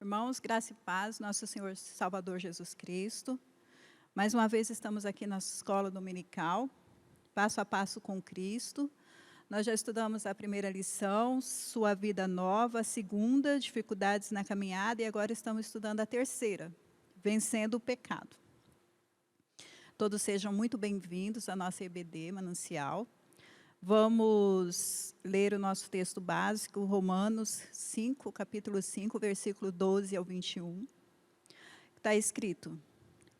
Irmãos, graça e paz, nosso Senhor Salvador Jesus Cristo. Mais uma vez estamos aqui na escola dominical, passo a passo com Cristo. Nós já estudamos a primeira lição, sua vida nova, a segunda, dificuldades na caminhada, e agora estamos estudando a terceira, vencendo o pecado. Todos sejam muito bem-vindos à nossa EBD Manancial. Vamos ler o nosso texto básico, Romanos 5, capítulo 5, versículo 12 ao 21. Está escrito: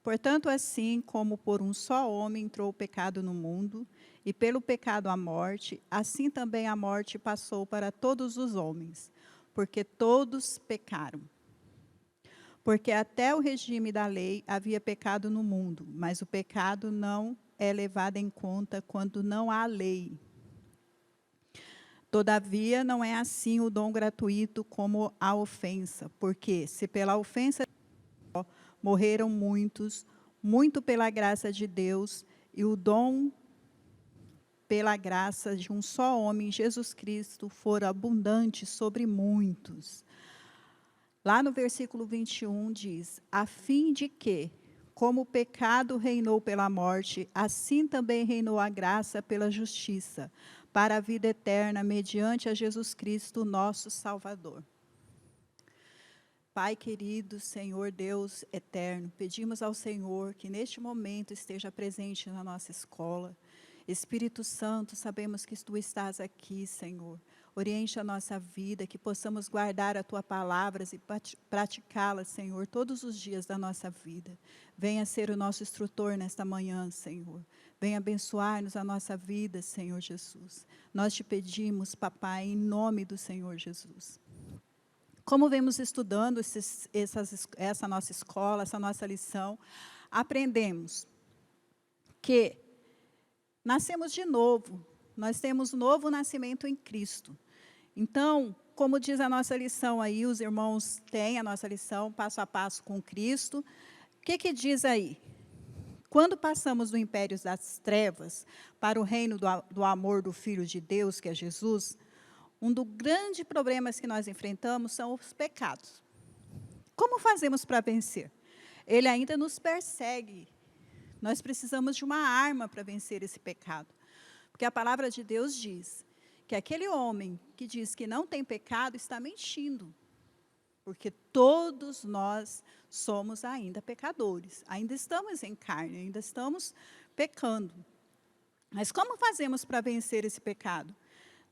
portanto, assim como por um só homem entrou o pecado no mundo, e pelo pecado a morte, assim também a morte passou para todos os homens, porque todos pecaram. Porque até o regime da lei havia pecado no mundo, mas o pecado não é levado em conta quando não há lei. Todavia, não é assim o dom gratuito como a ofensa, porque se pela ofensa morreram muitos, muito pela graça de Deus, e o dom pela graça de um só homem, Jesus Cristo, for abundante sobre muitos. Lá no versículo 21 diz: a fim de que, como o pecado reinou pela morte, assim também reinou a graça pela justiça, para a vida eterna, mediante a Jesus Cristo, nosso Salvador. Pai querido, Senhor Deus eterno, pedimos ao Senhor que neste momento esteja presente na nossa escola. Espírito Santo, sabemos que Tu estás aqui, Senhor. Oriente a nossa vida, que possamos guardar a Tua palavra e praticá-la, Senhor, todos os dias da nossa vida. Venha ser o nosso instrutor nesta manhã, Senhor. Venha abençoar-nos a nossa vida, Senhor Jesus. Nós te pedimos, Papai, em nome do Senhor Jesus. Como vemos estudando essa nossa escola, essa nossa lição, aprendemos que nascemos de novo, nós temos novo nascimento em Cristo. Então, como diz a nossa lição aí, os irmãos têm a nossa lição, passo a passo com Cristo. O que diz aí? Quando passamos do império das trevas para o reino do amor do Filho de Deus, que é Jesus, um dos grandes problemas que nós enfrentamos são os pecados. Como fazemos para vencer? Ele ainda nos persegue. Nós precisamos de uma arma para vencer esse pecado. Porque a palavra de Deus diz que aquele homem que diz que não tem pecado está mentindo. Porque todos nós somos ainda pecadores. Ainda estamos em carne, ainda estamos pecando. Mas como fazemos para vencer esse pecado?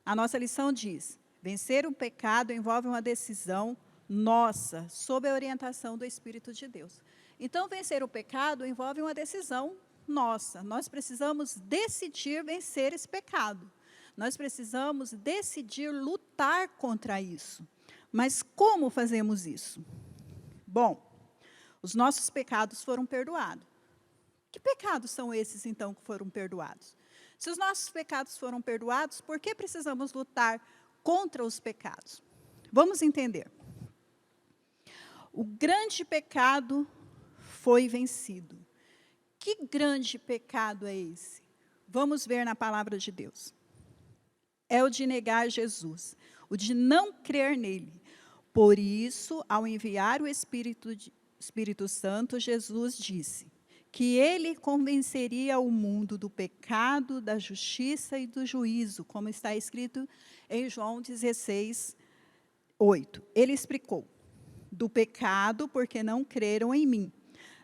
A nossa lição diz: vencer o pecado envolve uma decisão nossa, sob a orientação do Espírito de Deus. Então, vencer o pecado envolve uma decisão nossa. Nós precisamos decidir vencer esse pecado. Nós precisamos decidir lutar contra isso. Mas como fazemos isso? Bom, os nossos pecados foram perdoados. Que pecados são esses, então, que foram perdoados? Se os nossos pecados foram perdoados, por que precisamos lutar contra os pecados? Vamos entender. O grande pecado foi vencido. Que grande pecado é esse? Vamos ver na palavra de Deus. É o de negar Jesus, o de não crer nele. Por isso, ao enviar o Espírito Santo, Jesus disse que ele convenceria o mundo do pecado, da justiça e do juízo, como está escrito em João 16, 8. Ele explicou: do pecado, porque não creram em mim.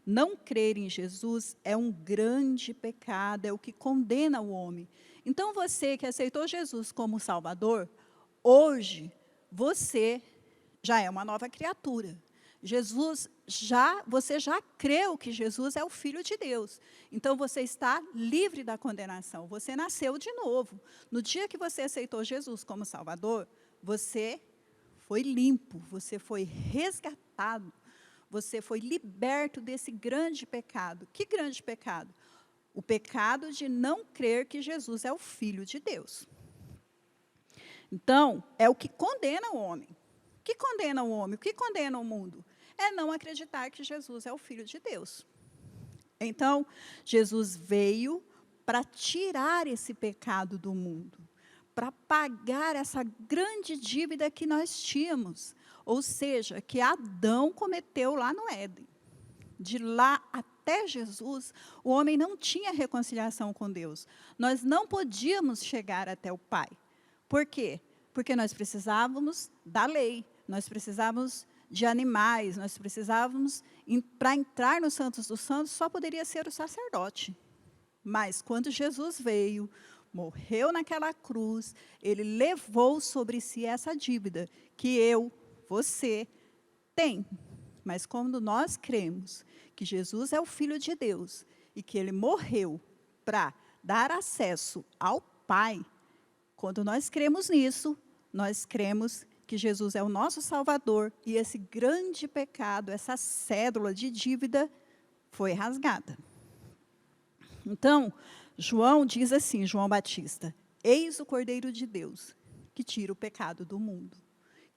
Não crer em Jesus é um grande pecado, é o que condena o homem. Então, você que aceitou Jesus como Salvador, hoje, você já é uma nova criatura. Você já creu que Jesus é o Filho de Deus. Então, você está livre da condenação. Você nasceu de novo. No dia que você aceitou Jesus como Salvador, você foi limpo, você foi resgatado, você foi liberto desse grande pecado. Que grande pecado? O pecado de não crer que Jesus é o Filho de Deus. Então, é o que condena o homem. O que condena o homem? O que condena o mundo? É não acreditar que Jesus é o Filho de Deus. Então, Jesus veio para tirar esse pecado do mundo, para pagar essa grande dívida que nós tínhamos. ou seja, que Adão cometeu lá no Éden. De lá até Jesus, o homem não tinha reconciliação com Deus. Nós não podíamos chegar até o Pai. Por quê? Porque nós precisávamos da lei, nós precisávamos de animais, nós precisávamos, para entrar no Santos dos Santos, só poderia ser o sacerdote. Mas quando Jesus veio, morreu naquela cruz, ele levou sobre si essa dívida que eu, você, tem. Mas quando nós cremos que Jesus é o Filho de Deus e que ele morreu para dar acesso ao Pai, quando nós cremos nisso, nós cremos que Jesus é o nosso Salvador e esse grande pecado, essa cédula de dívida foi rasgada. Então, João diz assim, João Batista: eis o Cordeiro de Deus, que tira o pecado do mundo.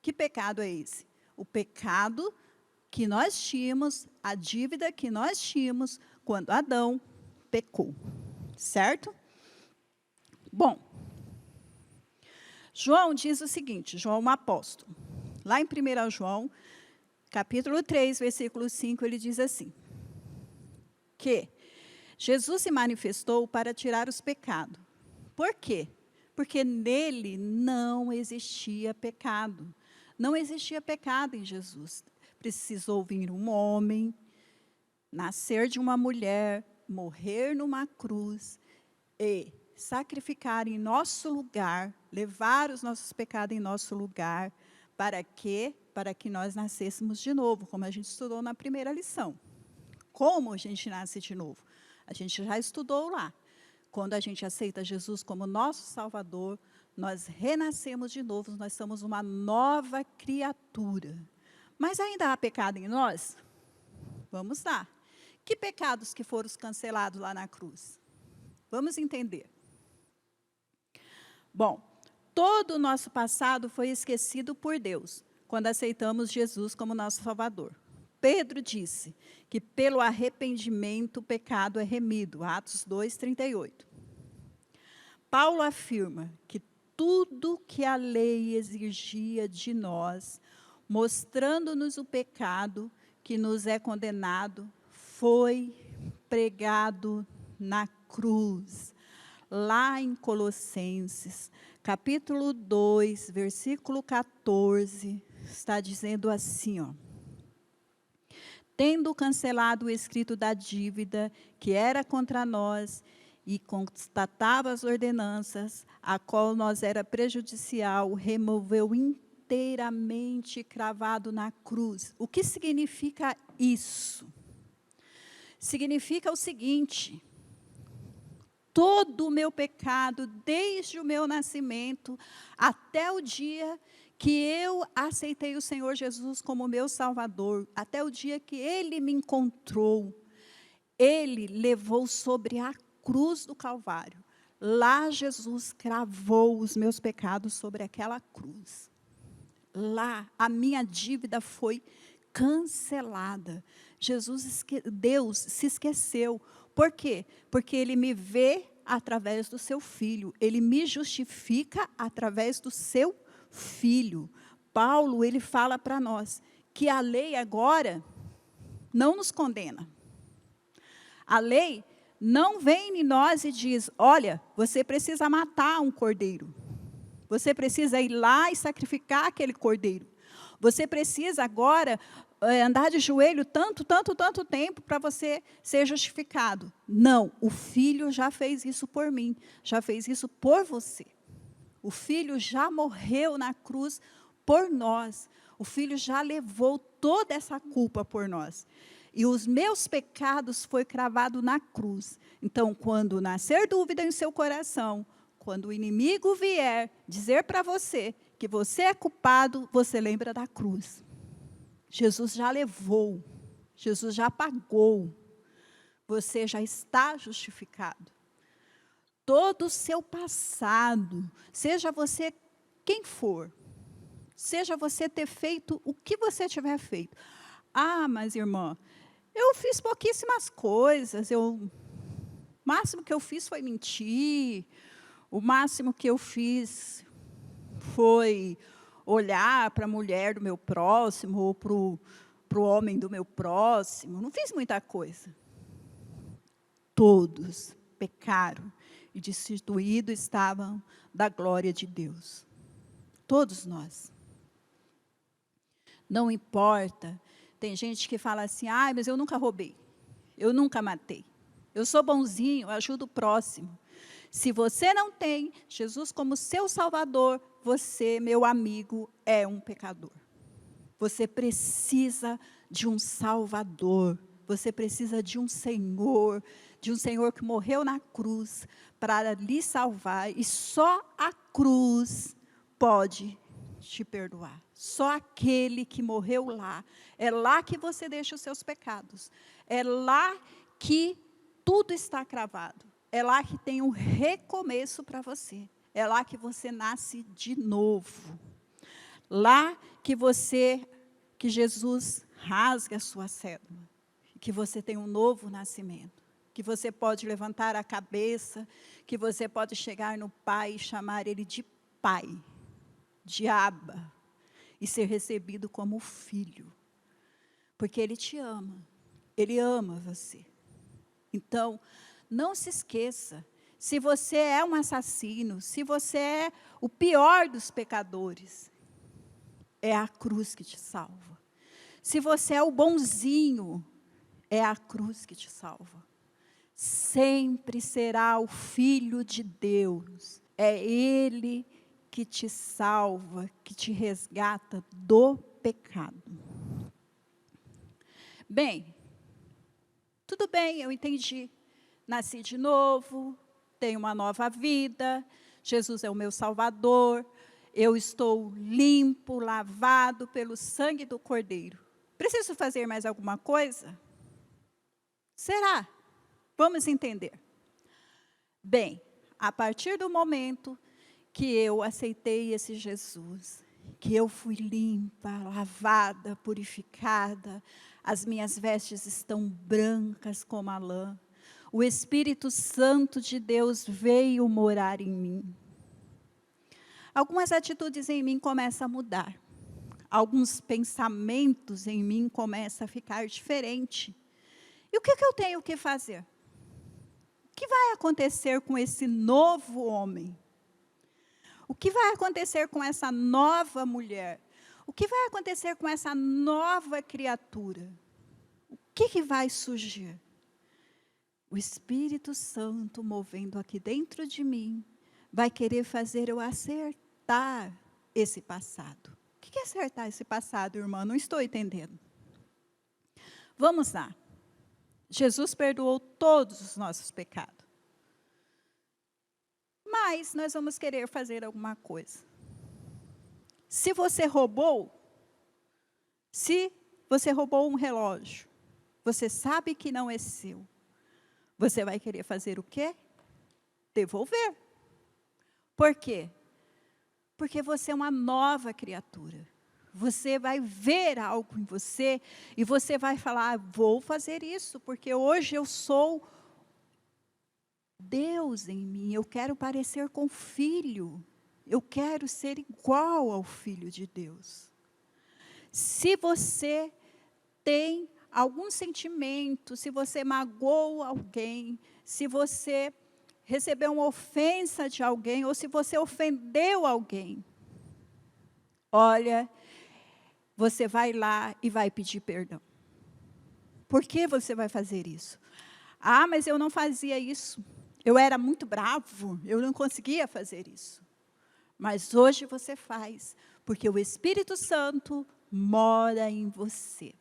Que pecado é esse? O pecado que nós tínhamos, a dívida que nós tínhamos quando Adão pecou. Certo? Bom, João diz o seguinte, João um apóstolo. Lá em 1 João, capítulo 3, versículo 5, ele diz assim, que Jesus se manifestou para tirar os pecados. Por quê? Porque nele não existia pecado. Não existia pecado em Jesus. Precisou vir um homem, nascer de uma mulher, morrer numa cruz e sacrificar em nosso lugar, levar os nossos pecados em nosso lugar, para quê? Para que nós nascêssemos de novo, como a gente estudou na primeira lição. Como a gente nasce de novo? A gente já estudou lá. Quando a gente aceita Jesus como nosso Salvador, nós renascemos de novo, nós somos uma nova criatura. Mas ainda há pecado em nós? Vamos lá. Que pecados que foram cancelados lá na cruz? Vamos entender. Bom, todo o nosso passado foi esquecido por Deus, quando aceitamos Jesus como nosso Salvador. Pedro disse que pelo arrependimento o pecado é remido, Atos 2:38. Paulo afirma que tudo que a lei exigia de nós, mostrando-nos o pecado que nos é condenado, foi pregado na cruz. Lá em Colossenses, capítulo 2, versículo 14, está dizendo assim, ó. Tendo cancelado o escrito da dívida que era contra nós e constatava as ordenanças, a qual nós era prejudicial, removeu inteiramente cravado na cruz. O que significa isso? Significa o seguinte: todo o meu pecado, desde o meu nascimento até o dia que eu aceitei o Senhor Jesus como meu Salvador, até o dia que Ele me encontrou, Ele levou sobre a cruz do Calvário. Lá Jesus cravou os meus pecados sobre aquela cruz. Lá a minha dívida foi cancelada. Deus se esqueceu. Por quê? Porque Ele me vê através do seu Filho. Ele me justifica através do seu Filho. Paulo, ele fala para nós que a lei agora não nos condena. A lei não vem em nós e diz, olha, você precisa matar um cordeiro. Você precisa ir lá e sacrificar aquele cordeiro. Você precisa agora andar de joelho tanto tempo para você ser justificado. Não, o Filho já fez isso por mim, já fez isso por você. O Filho já morreu na cruz por nós. O Filho já levou toda essa culpa por nós. E os meus pecados foi cravado na cruz. Então, quando nascer dúvida em seu coração, quando o inimigo vier dizer para você que você é culpado, você lembra da cruz. Jesus já levou, Jesus já pagou, você já está justificado. Todo o seu passado, seja você quem for, seja você ter feito o que você tiver feito. Ah, mas irmã, eu fiz pouquíssimas coisas, o máximo que eu fiz foi mentir, o máximo que eu fiz foi olhar para a mulher do meu próximo, ou para o homem do meu próximo. Não fiz muita coisa. Todos pecaram e destituídos estavam da glória de Deus. Todos nós. Não importa. Tem gente que fala assim, mas eu nunca roubei. Eu nunca matei. Eu sou bonzinho, eu ajudo o próximo. Se você não tem Jesus como seu Salvador, você, meu amigo, é um pecador. Você precisa de um Salvador. Você precisa de um Senhor que morreu na cruz para lhe salvar. E só a cruz pode te perdoar. Só aquele que morreu lá. É lá que você deixa os seus pecados. É lá que tudo está cravado. É lá que tem um recomeço para você. É lá que você nasce de novo. Lá que Jesus rasga a sua cédula. Que você tem um novo nascimento. Que você pode levantar a cabeça. Que você pode chegar no Pai e chamar Ele de Pai. De Abba. E ser recebido como filho. Porque Ele te ama. Ele ama você. Então, não se esqueça, se você é um assassino, se você é o pior dos pecadores, é a cruz que te salva. Se você é o bonzinho, é a cruz que te salva. Sempre será o Filho de Deus. É Ele que te salva, que te resgata do pecado. Bem, tudo bem, eu entendi. Nasci de novo, tenho uma nova vida, Jesus é o meu Salvador, eu estou limpo, lavado pelo sangue do Cordeiro. Preciso fazer mais alguma coisa? Será? Vamos entender. Bem, a partir do momento que eu aceitei esse Jesus, que eu fui limpa, lavada, purificada, as minhas vestes estão brancas como a lã, o Espírito Santo de Deus veio morar em mim. Algumas atitudes em mim começam a mudar. Alguns pensamentos em mim começam a ficar diferentes. E o que eu tenho que fazer? O que vai acontecer com esse novo homem? O que vai acontecer com essa nova mulher? O que vai acontecer com essa nova criatura? O que vai surgir? O Espírito Santo movendo aqui dentro de mim, vai querer fazer eu acertar esse passado. O que é acertar esse passado, irmã? Não estou entendendo. Vamos lá. Jesus perdoou todos os nossos pecados. Mas nós vamos querer fazer alguma coisa. Se você roubou um relógio, você sabe que não é seu. Você vai querer fazer o quê? Devolver. Por quê? Porque você é uma nova criatura. Você vai ver algo em você e você vai falar, vou fazer isso, porque hoje eu sou Deus em mim. Eu quero parecer com o Filho. Eu quero ser igual ao Filho de Deus. Se você tem algum sentimento, se você magoou alguém, se você recebeu uma ofensa de alguém, ou se você ofendeu alguém, olha, você vai lá e vai pedir perdão. Por que você vai fazer isso? Mas eu não fazia isso. Eu era muito bravo, eu não conseguia fazer isso. Mas hoje você faz, porque o Espírito Santo mora em você.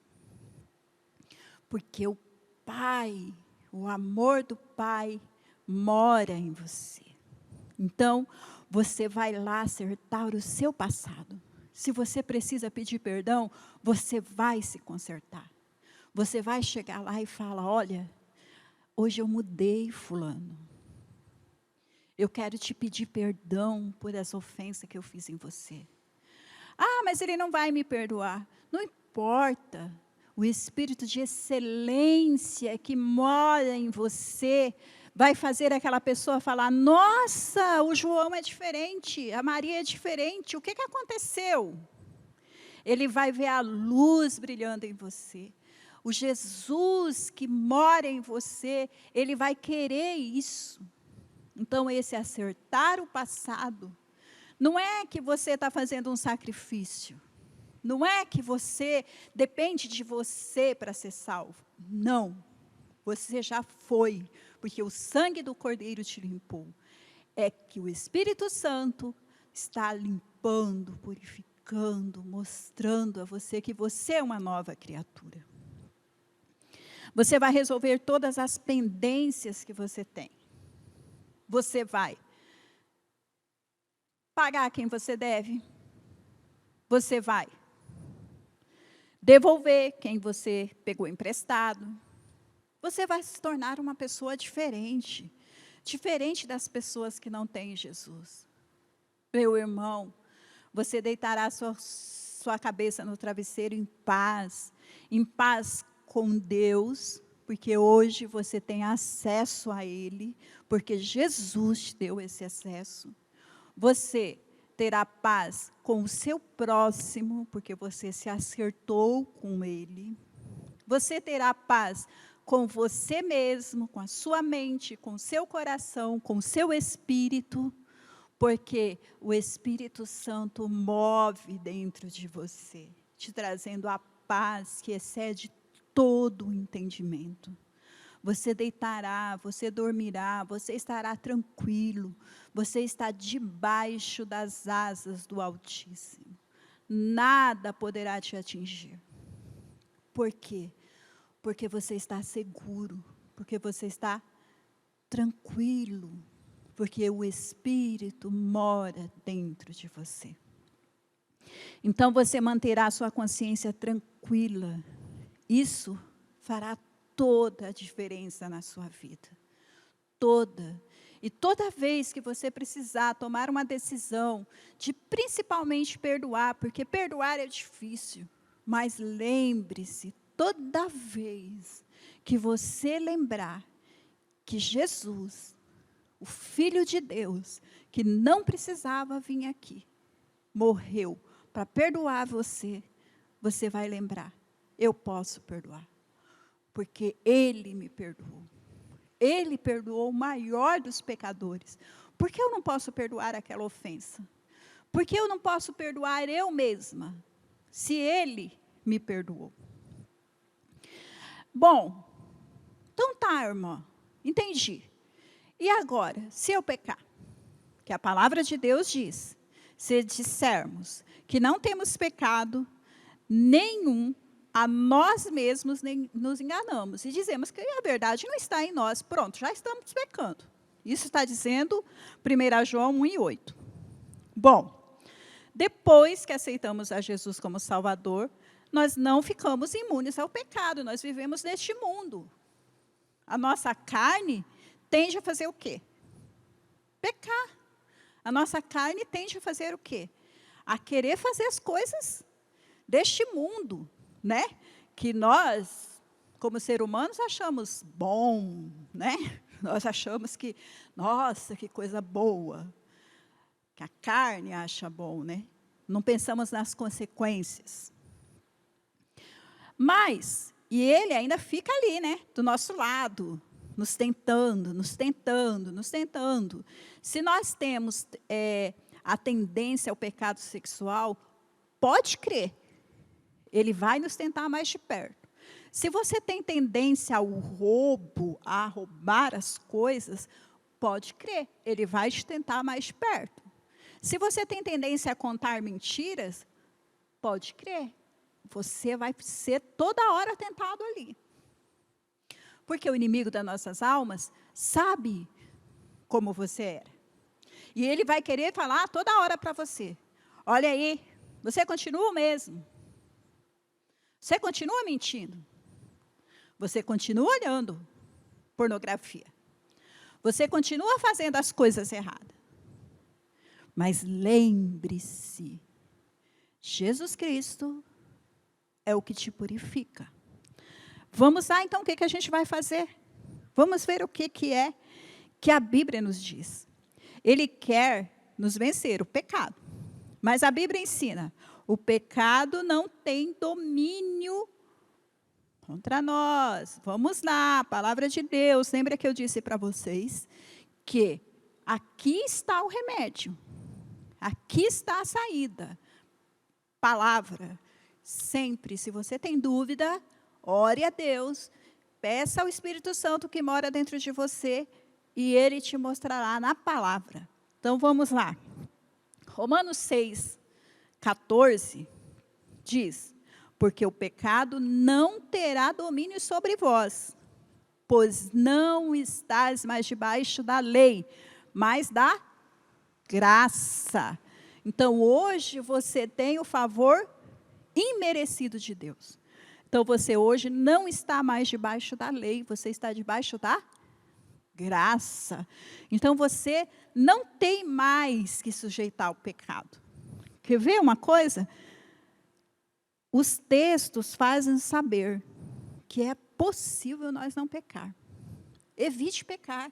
Porque o Pai, o amor do Pai, mora em você. Então, você vai lá acertar o seu passado. Se você precisa pedir perdão, você vai se consertar. Você vai chegar lá e falar, olha, hoje eu mudei, fulano. Eu quero te pedir perdão por essa ofensa que eu fiz em você. Mas ele não vai me perdoar. Não importa. O Espírito de excelência que mora em você vai fazer aquela pessoa falar, nossa, o João é diferente, a Maria é diferente, o que aconteceu? Ele vai ver a luz brilhando em você. O Jesus que mora em você, ele vai querer isso. Então, esse acertar o passado, não é que você está fazendo um sacrifício. Não é que você, depende de você para ser salvo. Não. Você já foi, porque o sangue do Cordeiro te limpou. É que o Espírito Santo está limpando, purificando, mostrando a você que você é uma nova criatura. Você vai resolver todas as pendências que você tem. Você vai pagar quem você deve. Você vai devolver quem você pegou emprestado. Você vai se tornar uma pessoa diferente. Diferente das pessoas que não têm Jesus. Meu irmão, você deitará sua cabeça no travesseiro em paz com Deus, porque hoje você tem acesso a Ele, porque Jesus te deu esse acesso. Você terá paz com o seu próximo, porque você se acertou com Ele. Você terá paz com você mesmo, com a sua mente, com o seu coração, com o seu espírito, porque o Espírito Santo move dentro de você, te trazendo a paz que excede todo o entendimento. Você deitará, você dormirá, você estará tranquilo, você está debaixo das asas do Altíssimo. Nada poderá te atingir. Por quê? Porque você está seguro, porque você está tranquilo, porque o Espírito mora dentro de você. Então você manterá a sua consciência tranquila. Isso fará toda a diferença na sua vida. Toda. E toda vez que você precisar tomar uma decisão de principalmente perdoar, porque perdoar é difícil, mas lembre-se, toda vez que você lembrar que Jesus, o Filho de Deus, que não precisava vir aqui, morreu para perdoar você, você vai lembrar, eu posso perdoar, porque Ele me perdoou. Ele perdoou o maior dos pecadores. Por que eu não posso perdoar aquela ofensa? Por que eu não posso perdoar eu mesma, se Ele me perdoou? Bom, então tá, irmã, entendi. E agora, se eu pecar? Que a palavra de Deus diz, se dissermos que não temos pecado nenhum, a nós mesmos nos enganamos. E dizemos que a verdade não está em nós. Pronto, já estamos pecando. Isso está dizendo 1 João 1:8. Bom, depois que aceitamos a Jesus como Salvador, nós não ficamos imunes ao pecado. Nós vivemos neste mundo. A nossa carne tende a fazer o quê? Pecar. A nossa carne tende a fazer o quê? A querer fazer as coisas deste mundo, né? Que nós, como seres humanos, achamos bom, né? Nós achamos que, nossa, que coisa boa. Que a carne acha bom, né? Não pensamos nas consequências. Mas, e ele ainda fica ali, né? Do nosso lado, nos tentando, nos tentando, nos tentando. Se nós temos a tendência ao pecado sexual, pode crer, ele vai nos tentar mais de perto. Se você tem tendência ao roubo, a roubar as coisas, pode crer, ele vai te tentar mais de perto. Se você tem tendência a contar mentiras, pode crer, você vai ser toda hora tentado ali. Porque o inimigo das nossas almas sabe como você era. E ele vai querer falar toda hora para você. Olha aí, você continua o mesmo. Você continua mentindo. Você continua olhando pornografia. Você continua fazendo as coisas erradas. Mas lembre-se, Jesus Cristo é o que te purifica. Vamos lá, então, o que a gente vai fazer? Vamos ver o que é que a Bíblia nos diz. Ele quer nos vencer o pecado. Mas a Bíblia ensina, o pecado não tem domínio contra nós. Vamos lá, palavra de Deus. Lembra que eu disse para vocês que aqui está o remédio. Aqui está a saída. Palavra. Sempre, se você tem dúvida, ore a Deus, peça ao Espírito Santo que mora dentro de você e Ele te mostrará na palavra. Então, vamos lá. Romanos 6, 14, diz, porque o pecado não terá domínio sobre vós, pois não estás mais debaixo da lei, mas da graça. Então, hoje, você tem o favor imerecido de Deus. Então, você hoje não está mais debaixo da lei, você está debaixo da graça. Então, você não tem mais que sujeitar ao pecado. Quer ver uma coisa? Os textos fazem saber que é possível nós não pecar. Evite pecar.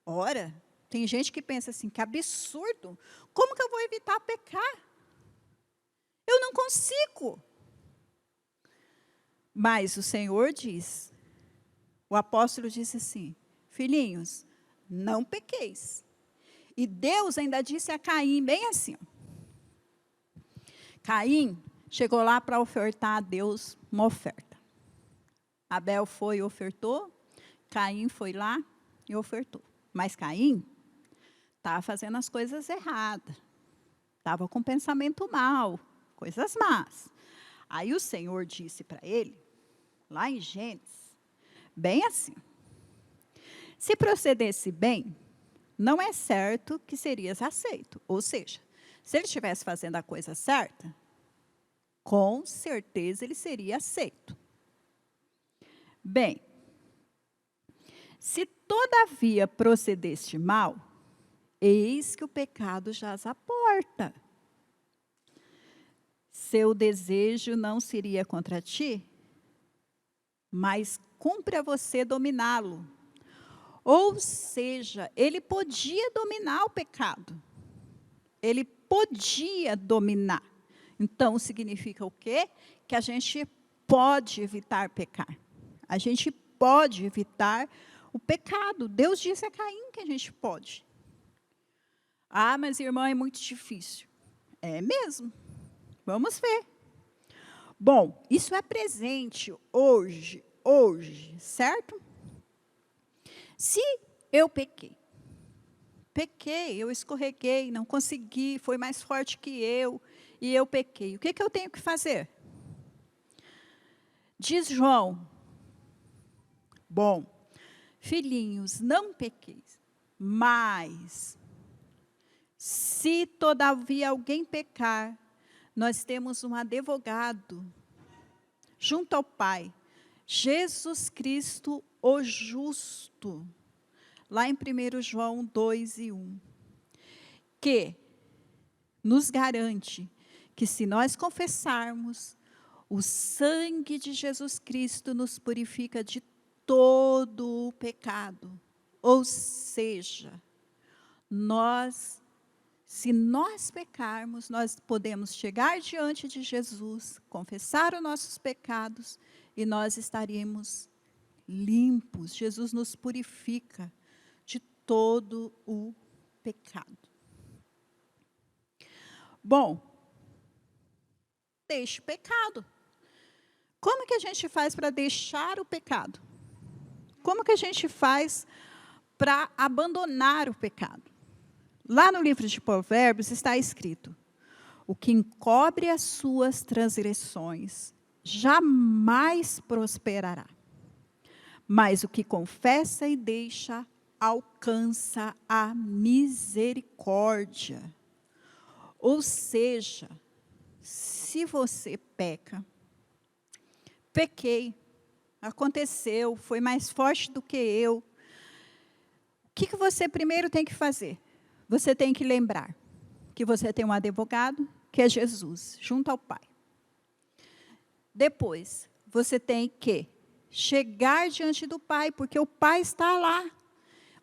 Ora, tem gente que pensa assim, que absurdo. Como que eu vou evitar pecar? Eu não consigo. Mas o Senhor diz, o apóstolo disse assim, filhinhos, não pequeis. E Deus ainda disse a Caim, bem assim. Caim chegou lá para ofertar a Deus uma oferta. Abel foi e ofertou, Caim foi lá e ofertou. Mas Caim estava fazendo as coisas erradas. Estava com pensamento mau, coisas más. Aí o Senhor disse para ele, lá em Gênesis, bem assim, se procedesse bem, não é certo que serias aceito. Ou seja, se ele estivesse fazendo a coisa certa, com certeza ele seria aceito. Bem, se todavia procedeste mal, eis que o pecado jaz à porta. Seu desejo não seria contra ti, mas cumpre a você dominá-lo. Ou seja, ele podia dominar o pecado. Ele podia dominar. Então, significa o quê? Que a gente pode evitar pecar. A gente pode evitar o pecado. Deus disse a Caim que a gente pode. Ah, mas irmã, é muito difícil. É mesmo. Vamos ver. Bom, isso é presente hoje, certo? Se eu pequei, eu escorreguei, não consegui, foi mais forte que eu, e eu pequei. O que eu tenho que fazer? Diz João, bom, filhinhos, não pequeis, mas se todavia alguém pecar, nós temos um advogado junto ao Pai, Jesus Cristo, o justo, lá em 1 João 2 e 1, que nos garante que se nós confessarmos, o sangue de Jesus Cristo nos purifica de todo o pecado. Ou seja, se nós pecarmos, nós podemos chegar diante de Jesus, confessar os nossos pecados e nós estaremos limpos. Jesus nos purifica de todo o pecado. Bom, deixe o pecado. Como que a gente faz para deixar o pecado? Como que a gente faz para abandonar o pecado? Lá no livro de Provérbios está escrito, o que encobre as suas transgressões jamais prosperará, mas o que confessa e deixa alcança a misericórdia. Ou seja, se você peca, pequei, aconteceu, foi mais forte do que eu, o que você primeiro tem que fazer? Você tem que lembrar que você tem um advogado, que é Jesus, junto ao Pai. Depois, você tem que chegar diante do Pai, porque o Pai está lá.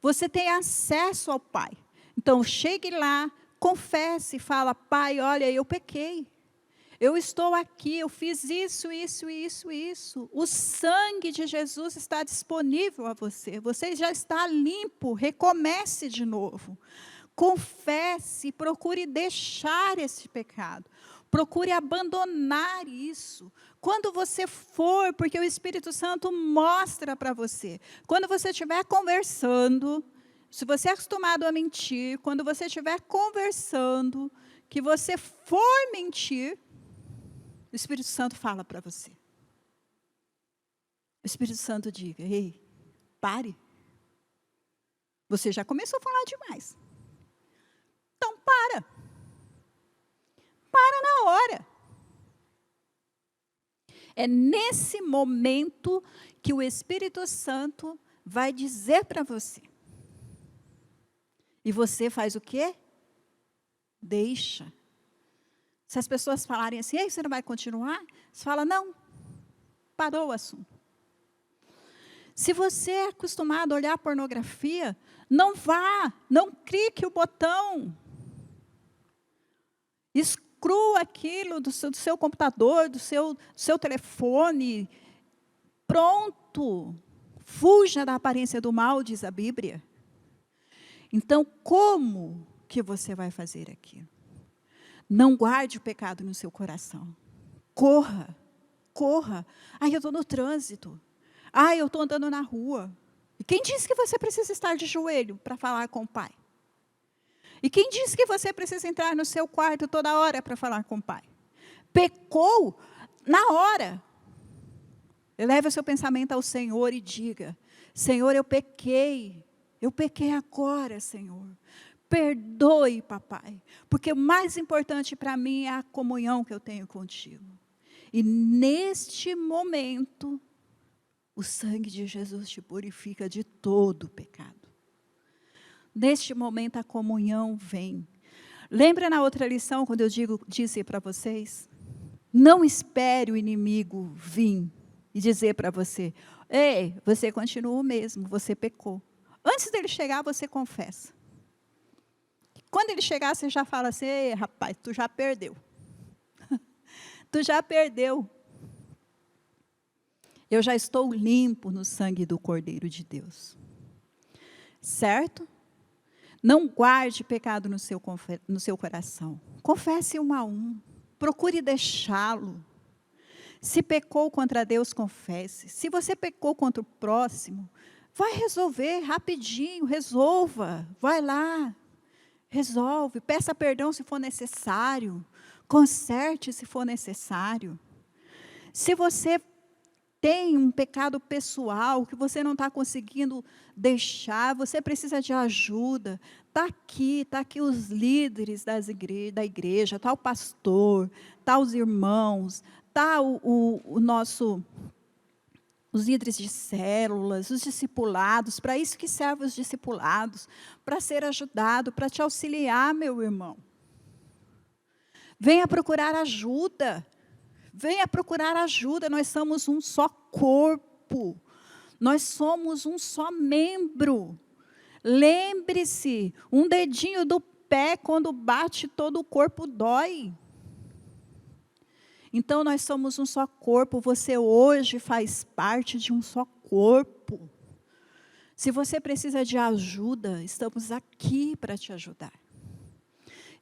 você tem acesso ao Pai. Então, chegue lá, confesse, fala, Pai, olha, eu pequei. Eu estou aqui, eu fiz isso, isso, isso, isso. O sangue de Jesus está disponível a você. Você já está limpo, recomece de novo. Confesse, procure deixar esse pecado. Procure abandonar isso. Quando você for, porque o Espírito Santo mostra para você. Quando você estiver conversando, se você é acostumado a mentir, quando você estiver conversando, que você for mentir, o Espírito Santo fala para você. O Espírito Santo diga, ei, pare. Você já começou a falar demais. Então, para. Para na hora. É nesse momento que o Espírito Santo vai dizer para você. E você faz o quê? Deixa. Se as pessoas falarem assim, ei, você não vai continuar? Você fala, não, parou o assunto. Se você é acostumado a olhar pornografia, não vá, não clique o botão. Exclua aquilo do seu computador, do seu telefone. Pronto. Fuja da aparência do mal, diz a Bíblia. Então, como que você vai fazer aquilo? Não guarde o pecado no seu coração. Corra, corra. Ai, eu estou no trânsito. Ai, eu estou andando na rua. E quem disse que você precisa estar de joelho para falar com o Pai? E quem disse que você precisa entrar no seu quarto toda hora para falar com o Pai? Pecou na hora. Eleve o seu pensamento ao Senhor e diga, Senhor, eu pequei agora, Senhor. Perdoe, papai, porque o mais importante para mim é a comunhão que eu tenho contigo. E neste momento, o sangue de Jesus te purifica de todo o pecado. Neste momento, a comunhão vem. Lembra na outra lição, quando eu disse para vocês? Não espere o inimigo vir e dizer para você, ei, você continua o mesmo, você pecou. Antes dele chegar, você confessa. Quando ele chegar, você já fala assim, ei, rapaz, tu já perdeu. Tu já perdeu. Eu já estou limpo no sangue do Cordeiro de Deus. Certo? Não guarde pecado no seu coração. Confesse um a um. Procure deixá-lo. Se pecou contra Deus, confesse. Se você pecou contra o próximo, vai resolver rapidinho, resolva. Vai lá. Resolve, peça perdão se for necessário, conserte se for necessário. Se você tem um pecado pessoal que você não está conseguindo deixar, você precisa de ajuda, está aqui os líderes da igreja, está o pastor, está os irmãos, está os líderes de células, os discipulados, para isso que servem os discipulados, para ser ajudado, para te auxiliar, meu irmão. Venha procurar ajuda. Venha procurar ajuda. Nós somos um só corpo. Nós somos um só membro. Lembre-se, um dedinho do pé, quando bate, todo o corpo dói. Então, nós somos um só corpo. Você hoje faz parte de um só corpo. Se você precisa de ajuda, estamos aqui para te ajudar.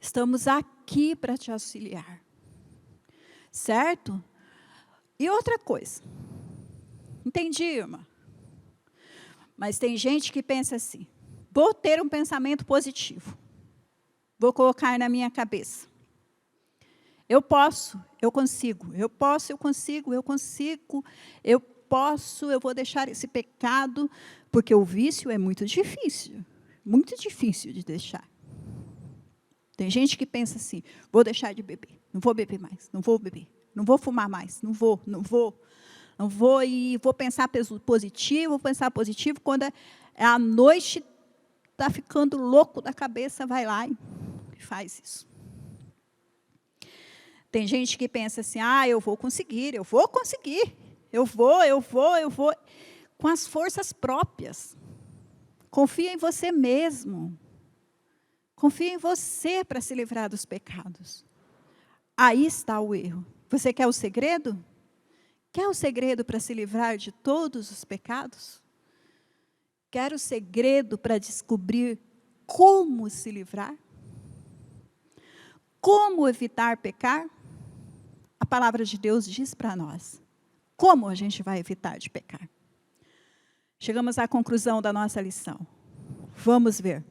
Estamos aqui para te auxiliar. Certo? E outra coisa. Entendi, irmã? Mas tem gente que pensa assim, vou ter um pensamento positivo. Vou colocar na minha cabeça. Eu posso, eu consigo, eu posso, eu consigo, eu consigo, eu posso, eu vou deixar esse pecado, porque o vício é muito difícil de deixar. Tem gente que pensa assim, vou deixar de beber, não vou beber mais, não vou beber, não vou fumar mais, não vou, e vou pensar positivo, quando a noite está ficando louco da cabeça, vai lá e faz isso. Tem gente que pensa assim, eu vou conseguir, eu vou, com as forças próprias. Confia em você mesmo. Confia em você para se livrar dos pecados. Aí está o erro. Você quer o segredo? Quer o segredo para se livrar de todos os pecados? Quer o segredo para descobrir como se livrar? Como evitar pecar? A palavra de Deus diz para nós. Como a gente vai evitar de pecar? Chegamos à conclusão da nossa lição. Vamos ver.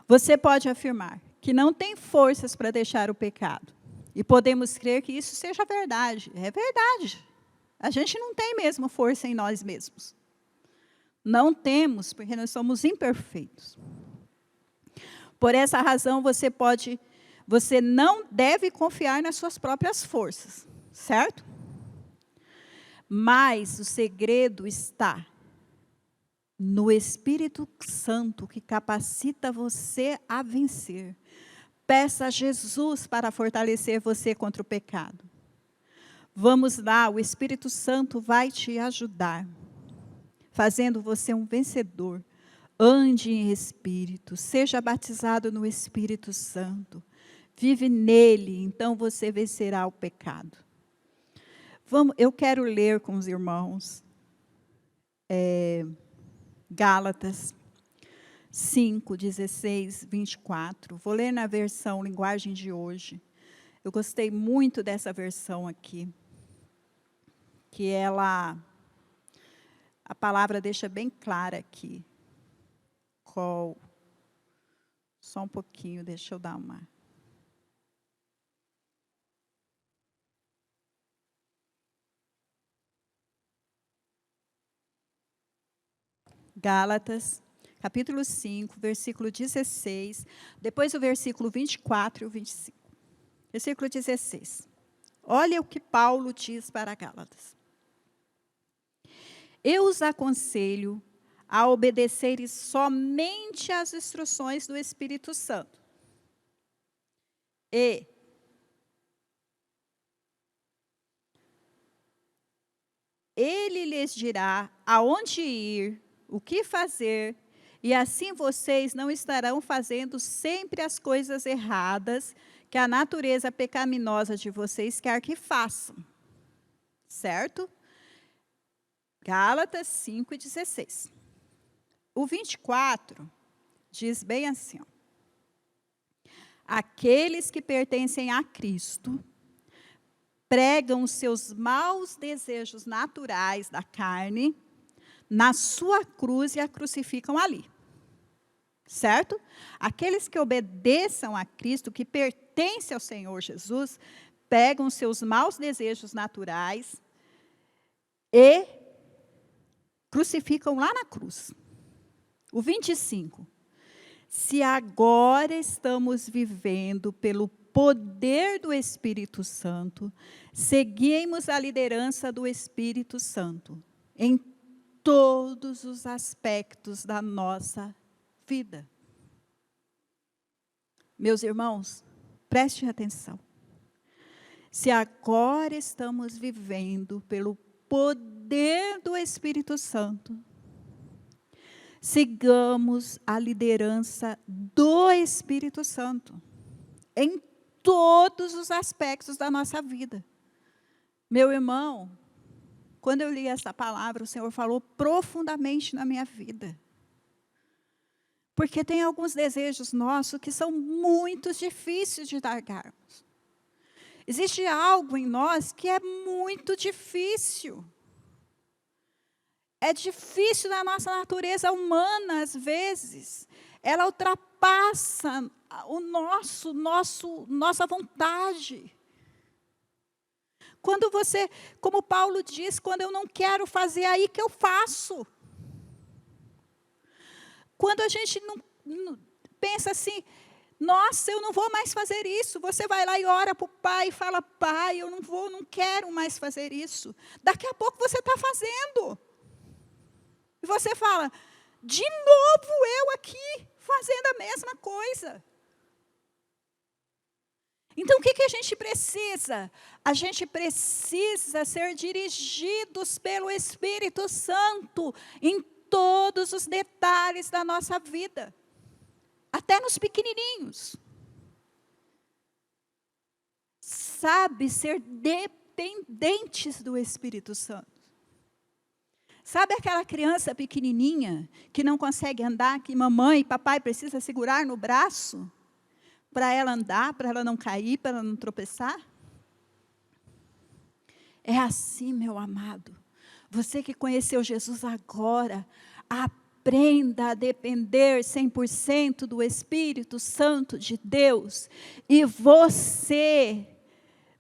Você pode afirmar que não tem forças para deixar o pecado. E podemos crer que isso seja verdade. É verdade. A gente não tem mesmo força em nós mesmos. Não temos, porque nós somos imperfeitos. Por essa razão, você não deve confiar nas suas próprias forças, certo? Mas o segredo está no Espírito Santo que capacita você a vencer. Peça a Jesus para fortalecer você contra o pecado. Vamos lá, o Espírito Santo vai te ajudar, fazendo você um vencedor. Ande em Espírito, seja batizado no Espírito Santo. Vive nele, então você vencerá o pecado. Eu quero ler com os irmãos Gálatas 5, 16, 24. Vou ler na versão linguagem de hoje. Eu gostei muito dessa versão aqui, que a palavra deixa bem clara aqui. Só um pouquinho, deixa eu dar uma... Gálatas, capítulo 5, versículo 16, depois o versículo 24 e o 25. Versículo 16. Olha o que Paulo diz para Gálatas. Eu os aconselho a obedecerem somente às instruções do Espírito Santo. E ele lhes dirá aonde ir, o que fazer, e assim vocês não estarão fazendo sempre as coisas erradas que a natureza pecaminosa de vocês quer que façam. Certo? Gálatas 5:16. O 24 diz bem assim, ó. Aqueles que pertencem a Cristo pregam os seus maus desejos naturais da carne na sua cruz e a crucificam ali. Certo? Aqueles que obedeçam a Cristo, que pertencem ao Senhor Jesus, pegam os seus maus desejos naturais e crucificam lá na cruz. O 25. Se agora estamos vivendo pelo poder do Espírito Santo, seguimos a liderança do Espírito Santo em todos os aspectos da nossa vida. Meus irmãos, prestem atenção. Se agora estamos vivendo pelo poder do Espírito Santo, sigamos a liderança do Espírito Santo em todos os aspectos da nossa vida. Meu irmão, quando eu li essa palavra, o Senhor falou profundamente na minha vida. Porque tem alguns desejos nossos que são muito difíceis de largarmos. Existe algo em nós que é muito difícil. É difícil na nossa natureza humana, às vezes. Ela ultrapassa nossa vontade. Quando você, como Paulo diz, quando eu não quero fazer, é aí que eu faço. Quando a gente não pensa assim, nossa, eu não vou mais fazer isso. Você vai lá e ora para o pai e fala, pai, eu não quero mais fazer isso. Daqui a pouco você está fazendo. E você fala, de novo eu aqui, fazendo a mesma coisa. Então, o que a gente precisa? A gente precisa ser dirigidos pelo Espírito Santo em todos os detalhes da nossa vida, até nos pequenininhos. Sabe, ser dependentes do Espírito Santo. Sabe aquela criança pequenininha que não consegue andar, que mamãe e papai precisam segurar no braço para ela andar, para ela não cair, para ela não tropeçar? É assim, meu amado. Você que conheceu Jesus agora, aprenda a depender 100% do Espírito Santo de Deus. E você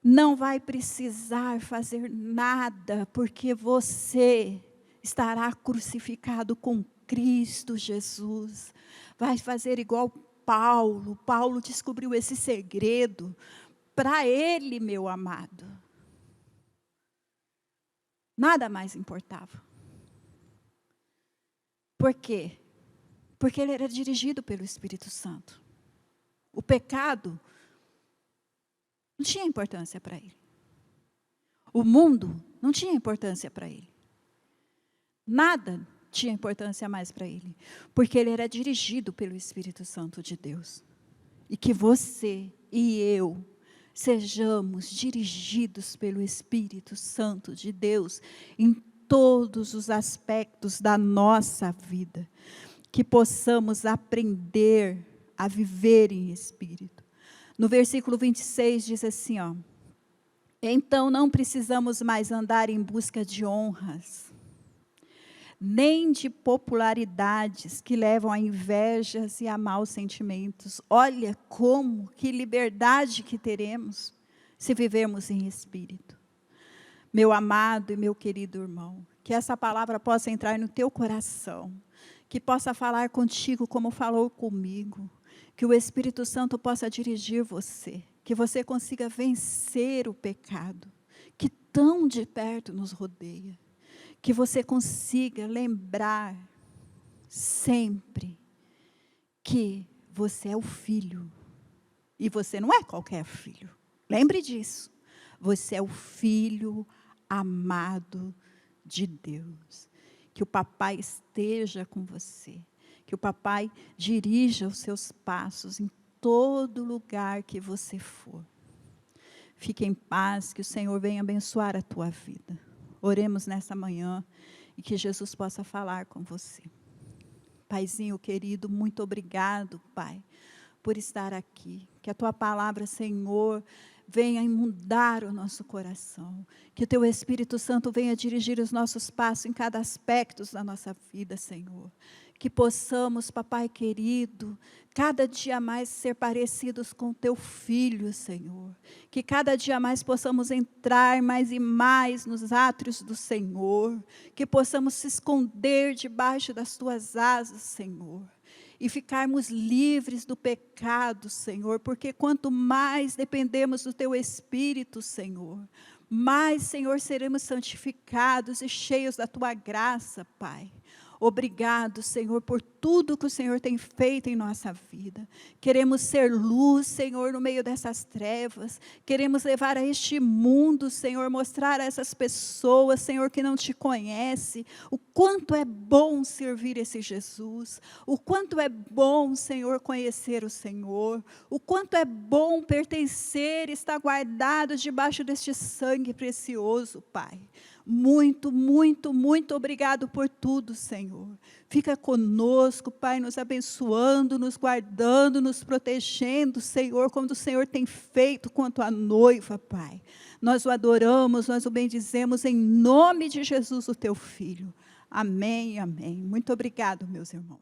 não vai precisar fazer nada, porque você estará crucificado com Cristo Jesus. Vai fazer igual Paulo. Paulo descobriu esse segredo para ele, meu amado. Nada mais importava. Por quê? Porque ele era dirigido pelo Espírito Santo. O pecado não tinha importância para ele. O mundo não tinha importância para ele. Nada tinha importância mais para ele. Porque ele era dirigido pelo Espírito Santo de Deus. E que você e eu sejamos dirigidos pelo Espírito Santo de Deus em todos os aspectos da nossa vida. Que possamos aprender a viver em Espírito. No versículo 26 diz assim, ó. Então não precisamos mais andar em busca de honras, nem de popularidades que levam a invejas e a maus sentimentos. Olha que liberdade que teremos se vivermos em Espírito. Meu amado e meu querido irmão, que essa palavra possa entrar no teu coração, que possa falar contigo como falou comigo, que o Espírito Santo possa dirigir você, que você consiga vencer o pecado, que tão de perto nos rodeia, que você consiga lembrar sempre que você é o filho, e você não é qualquer filho, lembre disso, você é o filho amado de Deus, que o papai esteja com você, que o papai dirija os seus passos em todo lugar que você for. Fique em paz, que o Senhor venha abençoar a tua vida. Oremos nessa manhã e que Jesus possa falar com você. Paizinho querido, muito obrigado, Pai, por estar aqui. Que a tua palavra, Senhor, venha inundar o nosso coração. Que o teu Espírito Santo venha dirigir os nossos passos em cada aspecto da nossa vida, Senhor. Que possamos, papai querido, cada dia mais ser parecidos com teu Filho, Senhor. Que cada dia mais possamos entrar mais e mais nos átrios do Senhor. Que possamos se esconder debaixo das tuas asas, Senhor. E ficarmos livres do pecado, Senhor. Porque quanto mais dependemos do teu Espírito, Senhor, mais, Senhor, seremos santificados e cheios da tua graça, Pai. Obrigado, Senhor, por tudo que o Senhor tem feito em nossa vida. Queremos ser luz, Senhor, no meio dessas trevas. Queremos levar a este mundo, Senhor, mostrar a essas pessoas, Senhor, que não te conhecem, o quanto é bom servir esse Jesus. O quanto é bom, Senhor, conhecer o Senhor. O quanto é bom pertencer, estar guardado debaixo deste sangue precioso, Pai. Muito, muito, muito obrigado por tudo, Senhor. Fica conosco, Pai, nos abençoando, nos guardando, nos protegendo, Senhor, como o Senhor tem feito quanto a noiva, Pai. Nós o adoramos, nós o bendizemos em nome de Jesus, o teu Filho. Amém, amém. Muito obrigado, meus irmãos.